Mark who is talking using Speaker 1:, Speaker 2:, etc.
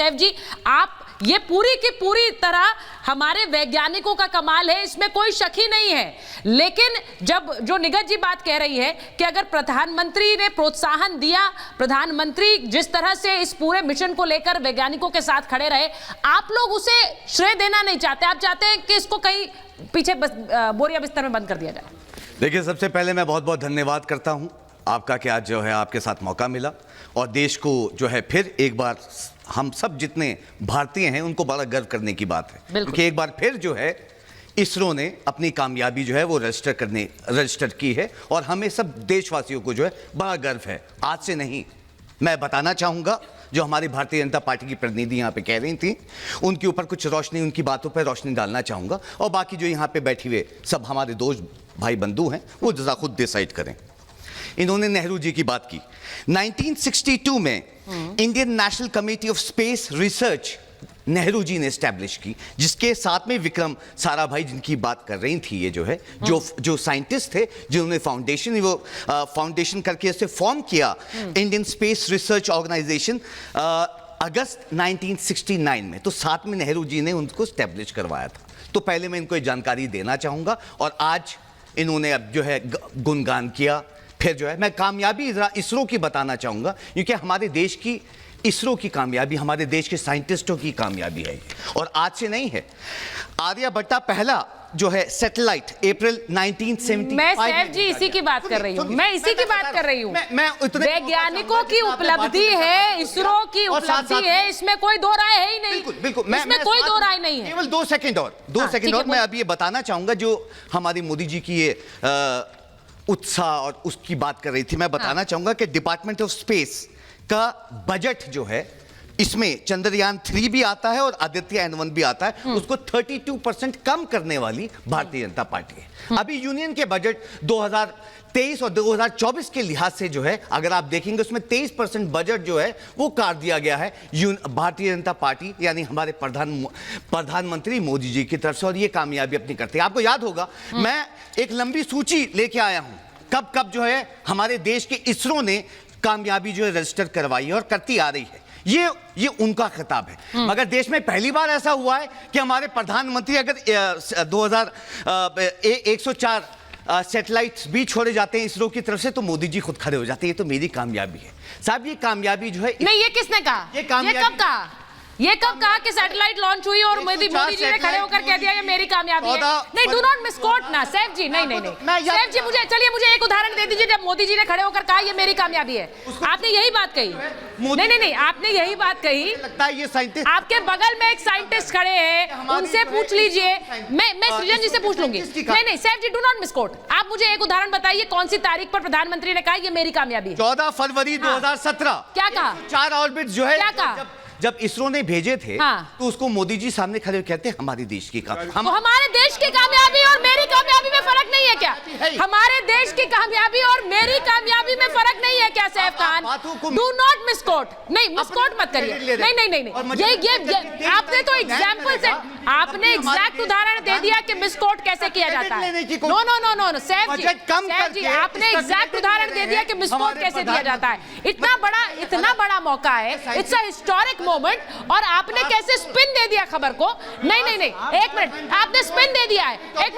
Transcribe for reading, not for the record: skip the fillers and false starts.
Speaker 1: सैफ जी, आप ये पूरी की पूरी तरह हमारे वैज्ञानिकों का कमाल है, इसमें कोई शक ही नहीं है। लेकिन जब जो निगत जी बात कह रही है कि अगर प्रधानमंत्री ने प्रोत्साहन दिया, प्रधानमंत्री जिस तरह से इस पूरे मिशन को लेकर वैज्ञानिकों के साथ खड़े रहे, आप लोग उसे श्रेय देना नहीं चाहते, आप चाहते हैं कि इसको कहीं पीछे बोरिया बिस्तर में बंद कर दिया जाए।
Speaker 2: देखिए, सबसे पहले मैं बहुत बहुत धन्यवाद करता हूं आपका कि आज जो है आपके साथ मौका मिला और देश को जो है फिर एक बार, हम सब जितने भारतीय हैं उनको बड़ा गर्व करने की बात है, क्योंकि एक बार फिर जो है इसरो ने अपनी कामयाबी जो है वो रजिस्टर की है और हमें सब देशवासियों को जो है बड़ा गर्व है। आज से नहीं, मैं बताना चाहूँगा, जो हमारी भारतीय जनता पार्टी की प्रतिनिधि यहाँ पे कह रही थी, उनके ऊपर कुछ रोशनी, उनकी बातों पर रोशनी डालना चाहूँगा और बाकी जो यहाँ पे बैठे हुए सब हमारे दोस्त भाई बंधु हैं वो जरा खुद डिसाइड करें। इन्होंने नेहरू जी की बात की। 1962 में Indian National Committee of Space Research Nehru ji ने एस्टैब्लिश की, जिसके साथ में विक्रम साराभाई जिनकी बात कर रही थी, ये जो है जो साइंटिस्ट थे जिन्होंने फाउंडेशन करके इसे फॉर्म किया, इंडियन स्पेस रिसर्च ऑर्गेनाइजेशन, अगस्त 1969 में। तो साथ में नेहरू जी ने उनको एस्टैब्लिश करवाया था। तो पहले मैं इनको ये जानकारी देना चाहूँगा और आज इन्होंने अब जो है गुणगान किया। फिर जो है मैं कामयाबी इसरो की बताना चाहूँगा, क्योंकि हमारे देश की इसरो की कामयाबी, हमारे देश के साइंटिस्टों की कामयाबी है और आज से नहीं है। आर्यभट्टा पहला जो है सैटेलाइट अप्रैल 1975।
Speaker 1: मैं सैफ जी इसी की बात कर रही हूँ, मैं इसी की बात कर रही हूँ। वैज्ञानिकों की उपलब्धि है, इसरो की उपलब्धि है, इसमें कोई दो राय है ही नहीं।
Speaker 2: बिल्कुल,
Speaker 1: इसमें कोई दो राय नहीं है।
Speaker 2: केवल 2 सेकंड और मैं अब ये बताना चाहूंगा, जो हमारी मोदी जी की ये उत्साह और उसकी बात कर रही थी, मैं बताना चाहूंगा कि डिपार्टमेंट ऑफ स्पेस का बजट जो है, इसमें चंद्रयान 3 भी आता है और आदित्य N1 भी आता है, उसको 32% कम करने वाली भारतीय जनता पार्टी है। अभी यूनियन के बजट 2023 और 2024 के लिहाज से जो है, अगर आप देखेंगे उसमें 23% बजट जो है वो काट दिया गया है भारतीय जनता पार्टी यानी हमारे प्रधानमंत्री मोदी जी की तरफ से, और ये कामयाबी अपनी करते हैं। आपको याद होगा, मैं एक लंबी सूची लेके आया हूं, कब कब जो है हमारे देश के इसरो ने कामयाबी जो है रजिस्टर करवाई है और करती आ रही है। ये उनका खिताब है। मगर देश में पहली बार ऐसा हुआ है कि हमारे प्रधानमंत्री, अगर 104 सैटेलाइट्स भी छोड़े जाते हैं इसरो की तरफ से, तो मोदी जी खुद खड़े हो जाते हैं। ये तो मेरी कामयाबी है साहब। ये कामयाबी जो है,
Speaker 1: नहीं, ये किसने कहा? ये कब कहा? ये कब कहा कि सैटेलाइट लॉन्च हुई और मोदी जी ने खड़े होकर कह दिया ये मेरी कामयाबी है? नहीं, डू नॉट मिसकोट ना सैफ जी, नहीं। सैफ जी, मुझे एक उदाहरण दे दीजिए जब मोदी जी ने खड़े होकर कहा ये मेरी कामयाबी है। आपने यही बात कही? नहीं, आपने यही बात कही।
Speaker 2: लगता है ये साइंटिस्ट,
Speaker 1: आपके बगल में एक साइंटिस्ट खड़े हैं, उनसे पूछ लीजिए। मैं सृजन जी से पूछ लूंगी। नहीं, सैफ जी, डू नॉट मिसकोट। आप मुझे एक उदाहरण बताइए, कौन सी तारीख पर प्रधानमंत्री ने कहा ये मेरी कामयाबी है?
Speaker 2: 14 फरवरी 2017।
Speaker 1: क्या कहा?
Speaker 2: 4 ऑर्बिट जो है,
Speaker 1: क्या कहा?
Speaker 2: जब इसरो ने भेजे थे, तो उसको मोदी जी सामने खड़े कहते हैं हमारे देश की कामयाबी।
Speaker 1: हमारे देश की कामयाबी और मेरी कामयाबी में फर्क नहीं है क्या? हमारे देश की कामयाबी और मेरी कामयाबी में फर्क नहीं है क्या Saif Khan? Do not misquote. नहीं, मिसकोट मत करिए। नहीं, ये आपने तो एग्जाम्पल से, आपने एग्जैक्ट उदाहरण दे दिया कि मिसकोट कैसे किया जाता है। नो सैफ जी, आपने एग्जैक्ट उदाहरण दे दिया कि मिसकोट कैसे दिया जाता है। इतना बड़ा मौका है, इट्स अ हिस्टोरिक मोमेंट, और आपने कैसे स्पिन दे दिया खबर को। नहीं, एक मिनट, आपने स्पिन दे दिया है। एक